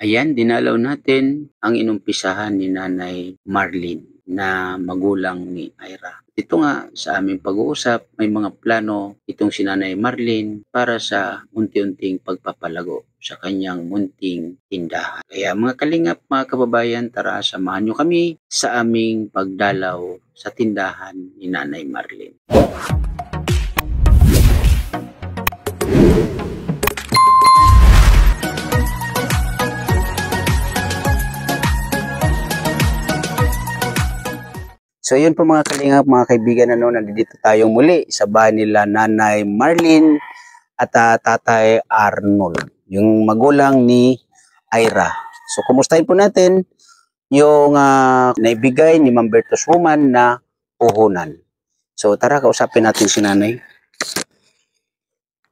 Ayan, dinalaw natin ang inumpisahan ni Nanay Marlene na magulang ni Ira. Ito nga sa aming pag-uusap, may mga plano itong si Nanay Marlene para sa unti-unting pagpapalago sa kanyang munting tindahan. Kaya mga kalingap, mga kababayan, tara samahan nyo kami sa aming pagdalaw sa tindahan ni Nanay Marlene. So yun po mga kalingap, mga kaibigan, nandito tayong muli sa bahay nila Nanay Marlene at Tatay Arnold, yung magulang ni Ira. So kumustahin po natin yung naibigay ni Ma'am Bertos Woman na puhunan. So tara, kausapin natin si Nanay.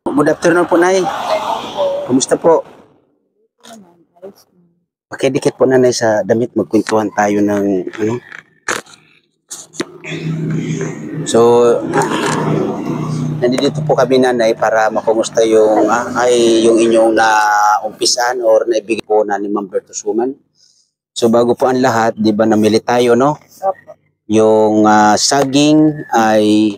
Good afternoon po, Nay. Kumusta po? Pakidikit po, Nanay, sa damit, magkwentuhan tayo ng So, nandito po kami, Nanay, para makumusta yung yung inyong naumpisan or naibigay po na ni Ma'am Bertos Woman. So, bago po ang lahat, di ba namili tayo, no? Opo. Yung saging ay,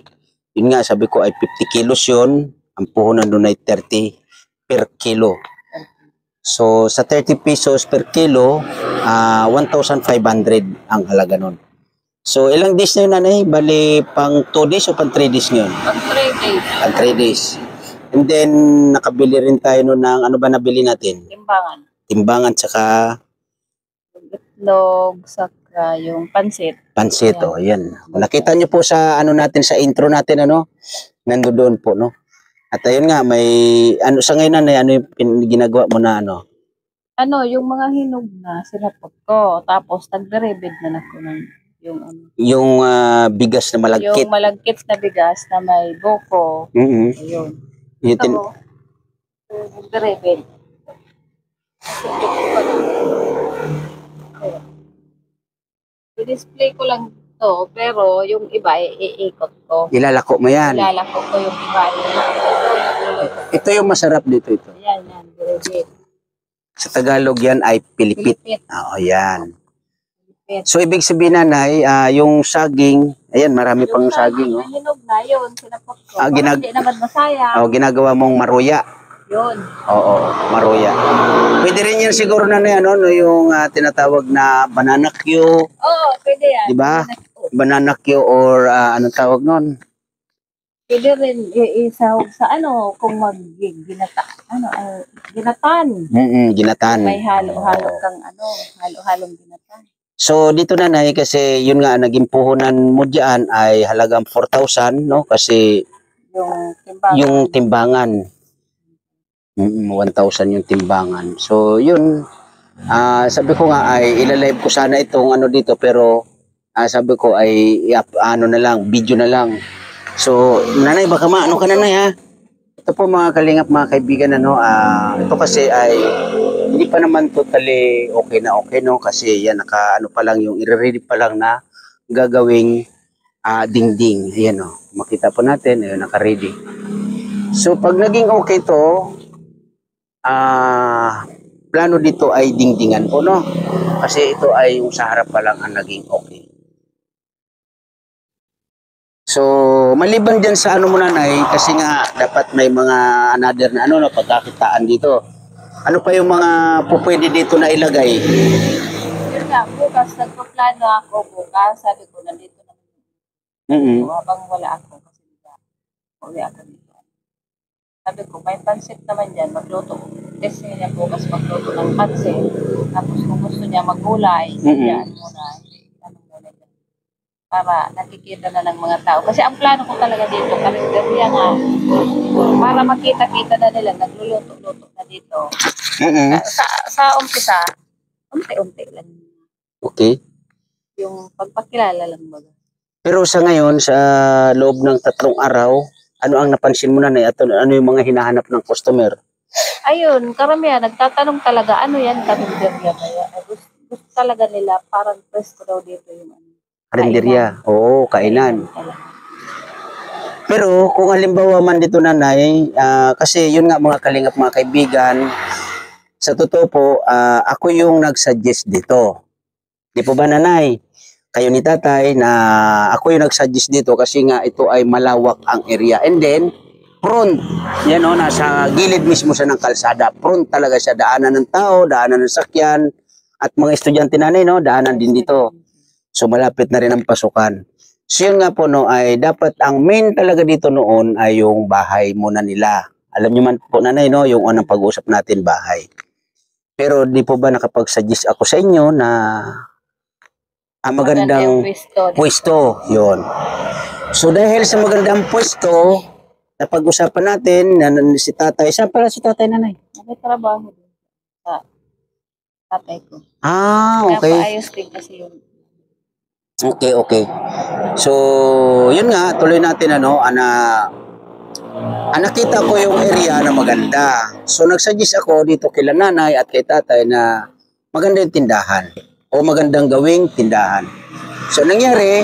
yun nga, sabi ko ay 50 kilos yun. Ang puhunan doon ay 30 per kilo. So, sa 30 pesos per kilo, 1,500 ang halaga nun. So, ilang days na yun, Nanay? Bali, pang 2 days o pang 3 days ngayon? Pang 3 days. Pang 3 days. And then, nakabili rin tayo nun ng, ano ba nabili natin? Timbangan. Timbangan, tsaka Itlog, saka yung pansit. pansit, o, yan. Nakita nyo po sa, natin, sa intro natin, nandoon po, no? At ayun nga, may, sa ngayon, Nanay, ano yung ginagawa mo na, Yung mga hinog na sinapot ko. Tapos, nagre-rebed na ako ng yung bigas na malagkit. Yung malagkit na bigas na may buko. Ayun. Ito mo, nagre-rebed. I-display ko lang to, pero yung iba, iikot ko. Ilalako mo yan. Ilalako ko yung iba. Ito yung masarap dito, ito. Yan, rebed. Sa Tagalog yan ay pilipit. Oo, yan. So, ibig sabihin, Nanay, yung saging, ayan, marami pang saging, no? Yung hinog na yun, sinapot ko. Hindi naman masaya. Ginagawa mong maruya. Yun. Oo, maruya. Pwede rin yan siguro, Nanay, yung tinatawag na banana Q. Oo, pwede yan. Diba? Banana Q or anong tawag nun? Pwede rin isahog sa kung ginatan. Ginatan. May halo-halo kang halo-halong ginatan. So, dito, Nanay, kasi yun nga, naging puhunan mo dyan ay halagang 4,000, no? Kasi yung timbangan. 1,000 yung timbangan. So, yun, sabi ko nga ay ilalive ko sana itong dito, pero sabi ko ay na lang, video na lang. So, Nanay, baka maano ka, Nanay, ha? Ito po mga kalingap, mga kaibigan, ito kasi ay hindi pa naman totally okay, no? Kasi yan, pa lang yung i-ready pa lang na gagawing dingding. Ayan, no? Makita po natin, ayun, naka-ready. So, pag naging okay to, plano dito ay dingdingan po, no? Kasi ito ay yung sa harap pa lang ang naging okay. So, maliban dyan sa mo, Nanay, kasi nga dapat may mga another na pagkakitaan dito. Ano pa yung mga pupwede dito na ilagay? Yun nga, bukas nagpaplano ako bukas. Sabi ko, nandito naman. Habang wala ako, kasi uwi ako dito. Sabi ko, may pansit naman dyan, magluto. Kasi niya bukas magluto ng pansit. Tapos kung gusto niya magulay, yan muna. Para nakikita na ng mga tao. Kasi ang plano ko talaga dito, karinderya nga, para makita-kita na nila, nagluluto-luto na dito. Sa umpisa, unti-unti lang. Okay. Yung pagpakilala lang baga. Pero sa ngayon, sa loob ng 3 araw, ano ang napansin mo, Nanay? At ano yung mga hinahanap ng customer? Ayun, karamihan, nagtatanong talaga, ano yan, karinderya ba yan? Gusto talaga nila, parang presko daw dito yung karinderya. Oo, kainan. Pero kung halimbawa man dito, Nanay, kasi yun nga mga kalingap, mga kaibigan, sa totoo po, ako yung nag-suggest dito. Di po ba, nanay? Kayo ni tatay na ako yung nag-suggest dito kasi nga ito ay malawak ang area. And then, front, yan o, nasa gilid mismo siya ng kalsada. Front talaga siya, daanan ng tao, daanan ng sakyan, at mga estudyante nanay, no, daanan din dito. So, malapit na rin ang pasukan. So, yun nga po, no, ay dapat ang main talaga dito noon ay yung bahay muna nila. Alam niyo man po, nanay, no, yung unang pag-uusap natin, bahay. Pero di po ba nakapag-suggest ako sa inyo na magandang pwesto, yun. So dahil sa magandang pwesto, napag-usapan natin na si tatay. Saan pala si tatay, nanay? Nagtatrabaho din sa tatay ko. Okay. Napaayos din kasi yun. Okay. So, yun nga, tuloy natin nakita ko yung area na maganda. So nagsuggest ako dito kila nanay at kay tatay na maganda yung tindahan o magandang gawing tindahan. So nangyari,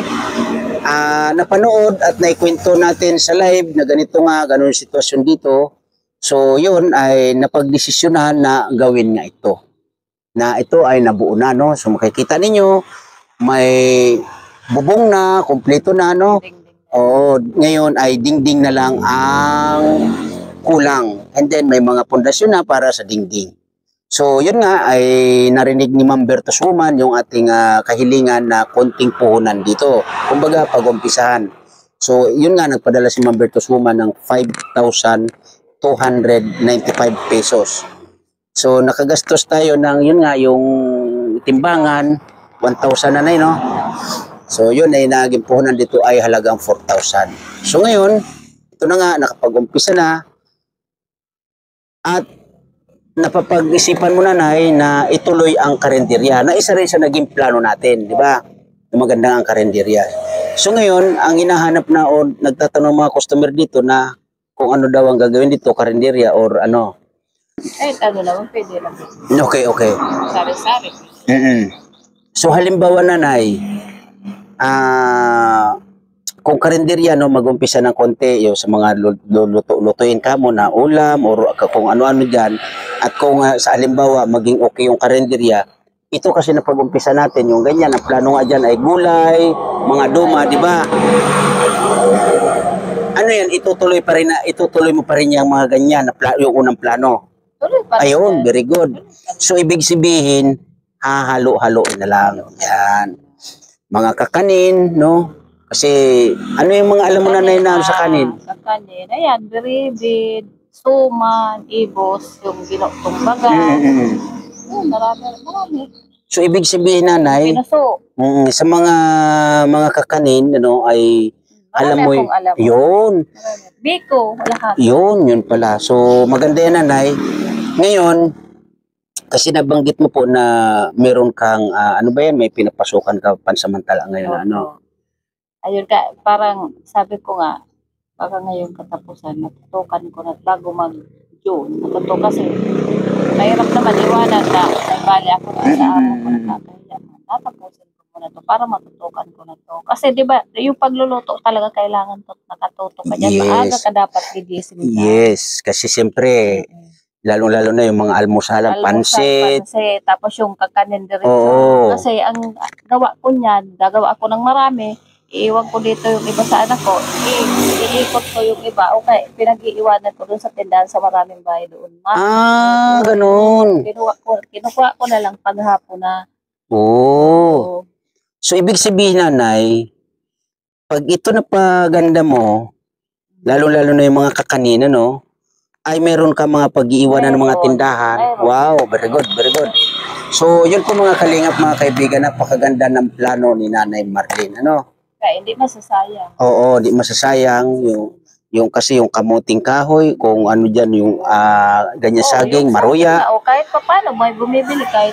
napanood at naikwento natin sa live na ganito nga, ganun sitwasyon dito. So yun ay napagdesisyonan na gawin nga ito. Na ito ay nabuo na, no? So makikita ninyo, may bubong na, kumpleto na, no? Oo, ngayon ay dingding na lang ang kulang. And then may mga pundasyon na para sa dingding. So, yun nga ay narinig ni Ma'am Bertos Woman yung ating kahilingan na konting puhunan dito. Kumbaga, pag-umpisahan. So, yun nga, nagpadala si Ma'am Bertos Woman ng 5,295 pesos. So, nakagastos tayo ng, yun nga, yung timbangan, 1,000 na no? So, yun ay naging puhunan dito ay halagang 4,000. So, ngayon, ito na nga, nakapag-umpisa na. At napapag-isipan mo, nanay, na ituloy ang karinderya. Na isa rin sa naging plano natin, di ba? Magandang ang karinderya. So ngayon, ang hinahanap na o nagtatanong mga customer dito na kung ano daw ang gagawin dito, karinderya or ano. Naman, pwede lang. Okay. Sari-sari. So halimbawa, nanay, kung karinderya, no, mag-umpisa ng konti yung sa mga lutuin ka mo na ulam or kung ano-ano dyan. At kung sa halimbawa maging okay yung karinderya, ito kasi na pag-umpisa natin yung ganyan, ang plano nga dyan ay gulay, mga duma, di ba? Ano yan, itutuloy mo pa rin yung mga ganyan, yung unang plano. Ayun, very good. So ibig sabihin, hahalo-haloin na lang. Yan. Mga kakanin, no? Kasi, ano yung mga alam mo, nanay, na sa kanin? Sa kanin, ayan, biribid, suman, ibos, yung ginotong baga. Marami. So, ibig sabihin, nanay, Pinuso. sa mga kakanin, ano, ay, alam mo, yun. Biko, lahat. Yun pala. So, maganda yan, nanay. Ngayon, kasi nabanggit mo po na meron kang, ano ba yan, may pinapasukan ka pansamantala ngayon, ano? Ayun parang sabi ko nga, baka ngayong katapusan, matutukan ko na bago mag-June. Kasi mahirap naman iwanan na may bali ako na sa amo ko na kakahiya. Tatapusin ko muna to para matutukan ko na to. Kasi di ba yung pagluluto talaga kailangan nakatuto ka dyan. Maaga ka dapat gigising ka. Yes, kasi siyempre, lalo-lalo na yung mga almusalan, pansit. Tapos yung kakanin diretso. Oo. Kasi ang gawa ko niyan, gagawa ako ng marami, iiwan ko dito yung iba sa anak ko, iikot ko yung iba. Okay, pinag-iiwanan ko dun sa tindahan sa maraming bahay doon. Ganun. Kinukuha ko na lang paghapon na. So, ibig sabihin, nanay, pag ito na paganda mo, lalo-lalo na yung mga kakanin, no? Ay meron ka mga pag-iiwanan ng mga tindahan. Wow, very good. So, yun po mga kalingap, mga kaibigan, napakaganda ng plano ni Nanay Marlene, ano? Kaya hindi masasayang. Oo, di masasayang yung kasi yung kamuting kahoy, kung ano diyan yung ganyan saging, maruya. Kahit paano may bumibili kahit.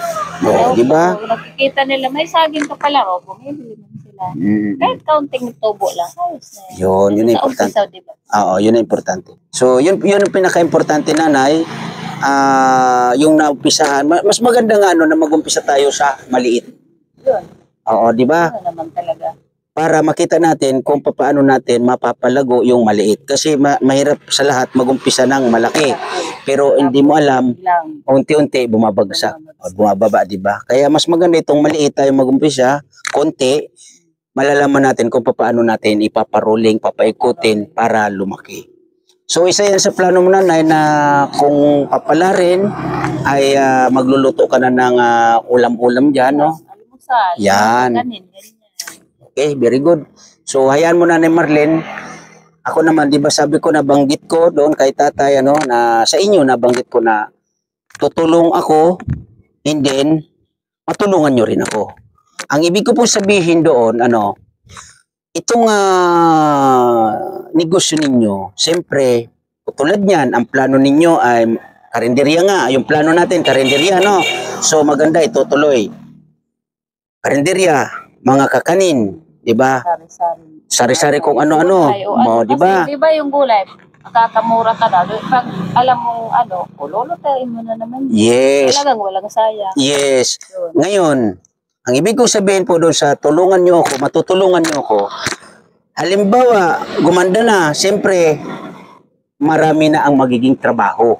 Di ba? Nakikita nila may saging ka pala, bumibili naman sila. Kahit kaunting tubo lang. Yun ang importante. Oo, yun ang importante. So, yun ang pinaka-importante, nanay. Yung naumpisahan, mas maganda nga na mag-umpisa tayo sa maliit. Yun. Oo, di ba? Ano naman talaga. para makita natin kung paano natin mapapalago yung maliit. Kasi mahirap sa lahat magumpisa ng malaki. Pero hindi mo alam, Lang. unti-unti bumabagsak o bumababa, di ba? Kaya mas maganda itong maliit tayo magumpisa, konti, malalaman natin kung paano natin ipaparuling, papaikutin para lumaki. So isa yan sa plano mo, nanay, na kung papalarin ay magluluto ka na ng ulam-ulam dyan, no? Almusal. Yan. Ganyan. Okay, very good. So hayaan mo, Nanay Marlene. Ako naman, di ba sabi ko, nabanggit ko doon kay tatay, ano, na sa inyo nabanggit ko na tutulong ako and then matulungan nyo rin ako. Ang ibig ko pong sabihin doon, ano, itong negosyo ninyo, siyempre, tulad niyan, ang plano ninyo ay karinderya nga. Yung plano natin, karinderya, no? So maganda, itutuloy. Karinderya, mga kakanin, di ba? Sari-sari kung ano-ano, mo, di ba? Di ba yung gulay, makakamura ka na. Pag alam mo, lulutain mo na naman. Yes. Talagang walang sayang. Yes. Yun. Ngayon, ang ibig kong sabihin po doon sa tulungan nyo ako, matutulungan nyo ako, halimbawa, gumanda na, siyempre, marami na ang magiging trabaho.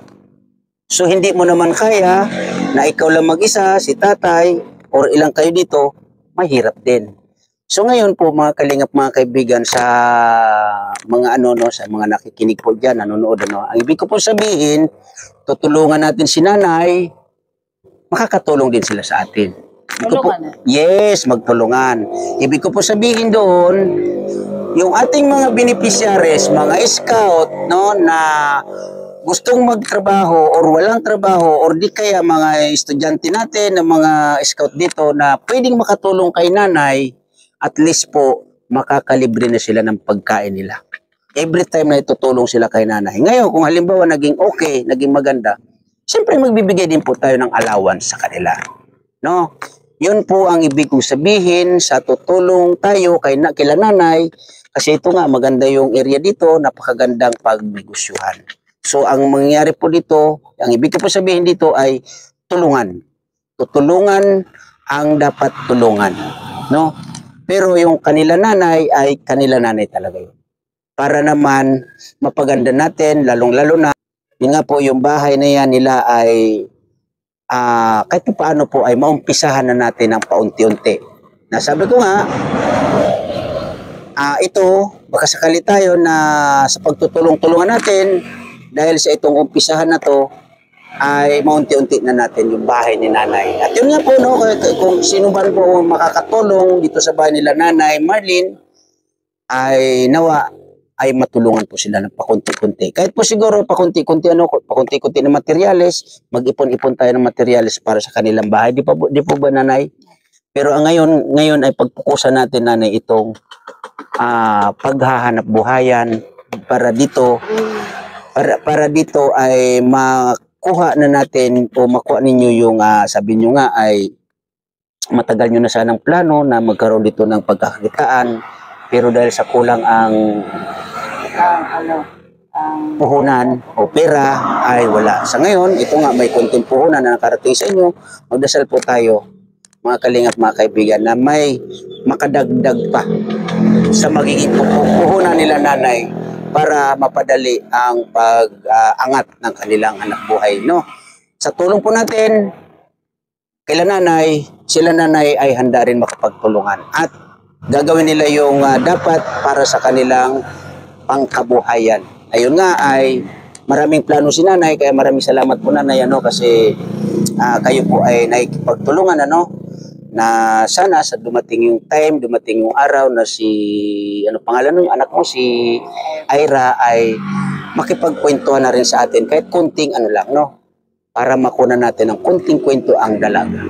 So, hindi mo naman kaya na ikaw lang mag-isa, si tatay, or ilang kayo dito, mahirap din. So ngayon po, mga kalingap, mga kaibigan, sa mga sa mga nakikinig po dyan, nanonood, ang ibig ko po sabihin, tutulungan natin si nanay, makakatulong din sila sa atin. Yes, magtulungan. Ibig ko po sabihin doon, yung ating mga beneficiaries, mga scout, no, na gustong magtrabaho or walang trabaho or di kaya mga estudyante natin, na mga scout dito na pwedeng makatulong kay nanay, at least po, makakalibre na sila ng pagkain nila. Every time na itutulong sila kay nanay. Ngayon, kung halimbawa naging okay, naging maganda, siyempre magbibigay din po tayo ng allowance sa kanila. No? Yun po ang ibig kong sabihin sa tutulong tayo kila nanay, kasi ito nga, maganda yung area dito, napakagandang pagnegosyuhan. So, ang mangyayari po dito, ang ibig ko po sabihin dito ay tulungan. Tutulungan ang dapat tulungan. No? Pero yung kanila nanay ay kanila nanay talaga yun. Para naman mapaganda natin, lalong-lalo na, yun nga po, yung bahay na yan nila ay kahit paano po ay maumpisahan na natin ng paunti-unti. Nasabi ko nga, ito, baka sakali tayo na sa pagtutulong-tulungan natin, dahil sa itong umpisahan na to, ay maunti-unti na natin yung bahay ni nanay. At yun nga po, no, kung sino ba po makakatulong dito sa bahay nila nanay Marlene, ay nawa ay matulungan po sila ng pakunti-kunti. Kahit po siguro pakunti-kunti pakunti-kunti ng materyales, mag-ipon-ipon tayo ng materyales para sa kanilang bahay. Di po ba, nanay? Pero ang ngayon ay pagpukusan natin, nanay, itong paghahanap buhayan para dito ay makuha na natin o makuha ninyo yung sabi nyo nga ay matagal nyo na sanang plano na magkaroon dito ng pagkakakitaan, pero dahil sa kulang ang puhunan o pera ay wala. Sa ngayon, ito nga, may konting puhunan na nakarating sa inyo. Magdasal po tayo, mga kalingap, mga kaibigan, na may makadagdag pa sa magiging puhunan nila nanay para mapadali ang pag-angat ng kanilang anak buhay, no? Sa tulong po natin kila nanay, sila nanay ay handa rin makapagtulungan at gagawin nila yung dapat para sa kanilang pangkabuhayan. Ayun nga, ay maraming plano si nanay, kaya maraming salamat po, nanay, kasi kayo po ay nakikipagtulungan, na sana sa dumating yung time, dumating yung araw na si, pangalan ng anak mo, si Ira, ay makipagkwentuhan na rin sa atin kahit kunting lang, para makuna natin ng kunting kwento ang dalaga.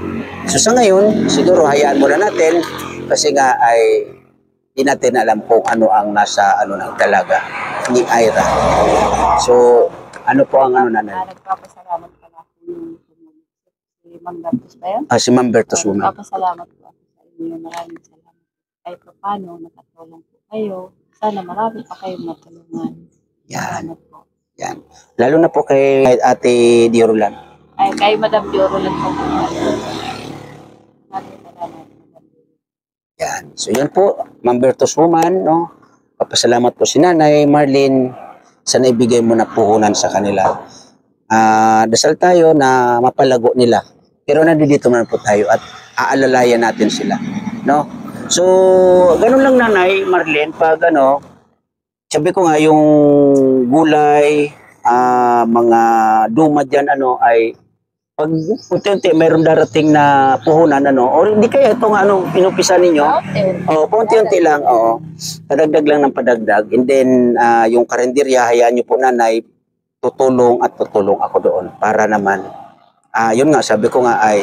So sa ngayon, siguro hayaan muna natin, kasi nga ay di natin alam kung ano ang nasa ng dalaga ni Ira. So ano po ang nanay? Nagpapasalamat pala si Mang Bertos ba yun? Si Mang Bertos. Nagpapasalamat po ako sa inyo. Maraming salamat. Ay paano nakatulong po kayo. Sana marami pa kayong matulungan. Yan. Yan. Lalo na po kay Ate Diorulan. Ay, kay Madam Diorulan po. Maraming salamat. Yan. So yun po, Ma'am Bertos Woman, no? Papasalamat po si Nanay Marlene sa naibigay mo na puhunan sa kanila. Dasal tayo na mapalago nila. Pero nandito naman po tayo at aalalayan natin sila, no? So, ganun lang Nanay Marlene, pag ano, sabi ko nga yung gulay, mga duma dyan, ano, ay pag unti-unti mayroong darating na puhunan, ano, o hindi kaya itong ano, inumpisa ninyo? Unti-unti lang, oo. Padagdag lang ng padagdag. And then, yung karinderya, hayaan nyo po Nanay, tutulong at tutulong ako doon para naman, yun nga, sabi ko nga ay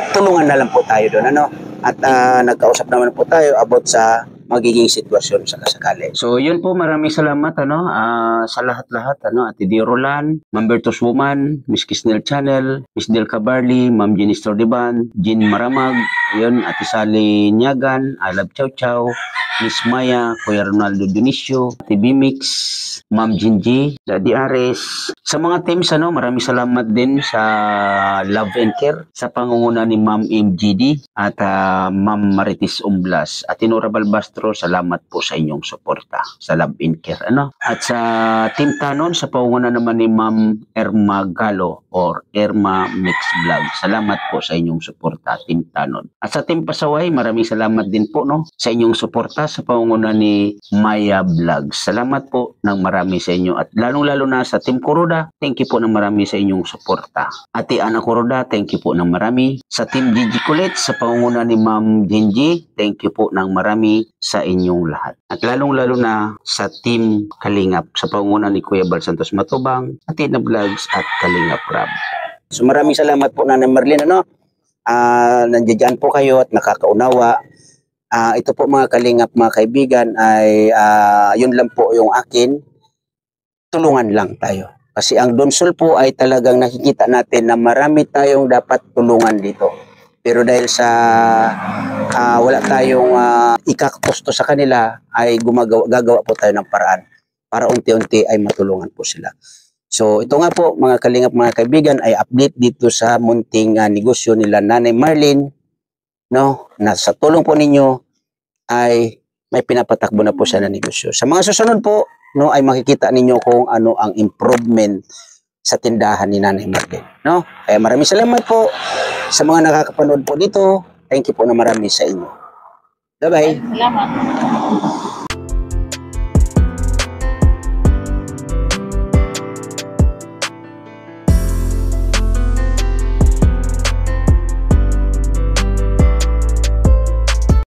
tulungan na lang po tayo doon, ano? At nagkausap naman po tayo about sa magiging sitwasyon sa kasakali. So, yun po, maraming salamat, ano, sa lahat-lahat, ano, Ate Di Roland, Ma'am Bertos Woman, Miss Kisnel Channel, Miss Del Cabarli, Ma'am Jenny Stordiban, Jean Maramag, yun, Ate Sally Nyagan, I Love Chow Chow, Miss Maya, Kuya Ronaldo Dionisio, Ate Bimix, Ma'am Jinji, Daddy Ares. Sa mga teams, ano, maraming salamat din sa Love and Care, sa pangunguna ni Ma'am MGD at Ma'am Maritis Umblas. At Tinora Balbastro, salamat po sa inyong suporta sa Love and Care. Ano? At sa Team Tanon, sa pangunguna naman ni Ma'am Erma Galo or Erma Mix Vlog. Salamat po sa inyong suporta, Team Tanon. At sa Team Pasaway, maraming salamat din po, no, sa inyong suporta sa pangunguna ni Maya Vlog. Salamat po ng marami sa inyo. At lalong-lalo na sa Team Kuroda, thank you po ng marami sa inyong suporta. Ate Ana Kuroda, thank you po ng marami. Sa Team Gigi Kulit, sa pangunguna ni Ma'am Gingy, thank you po ng marami sa inyong lahat. At lalong-lalo na sa Team Kalingap, sa pangunguna ni Kuya Bal Santos Matubang, Atina Vlogs at Kalingap Rab. So maraming salamat po Nanay Marlene, ano? Nandiyan po kayo at nakakaunawa. Ito po mga kalingap, mga kaibigan, ay yun lang po yung akin. Tulungan lang tayo. Kasi ang Donsol po ay talagang nakikita natin na marami tayong dapat tulungan dito. Pero dahil sa wala tayong ikakapusto sa kanila, ay gagawa po tayo ng paraan para unti-unti ay matulungan po sila. So ito nga po mga kalingap, mga kaibigan, ay update dito sa munting negosyo nila Nanay Marlene, no, na sa tulong po ninyo ay may pinapatakbo na po siya na negosyo. Sa mga susunod po, no, ay makikita ninyo kung ano ang improvement sa tindahan ni Nanay Marlene, no? Kaya maraming salamat po sa mga nakakapanood po dito. Thank you po na marami sa inyo. Bye-bye. Salamat.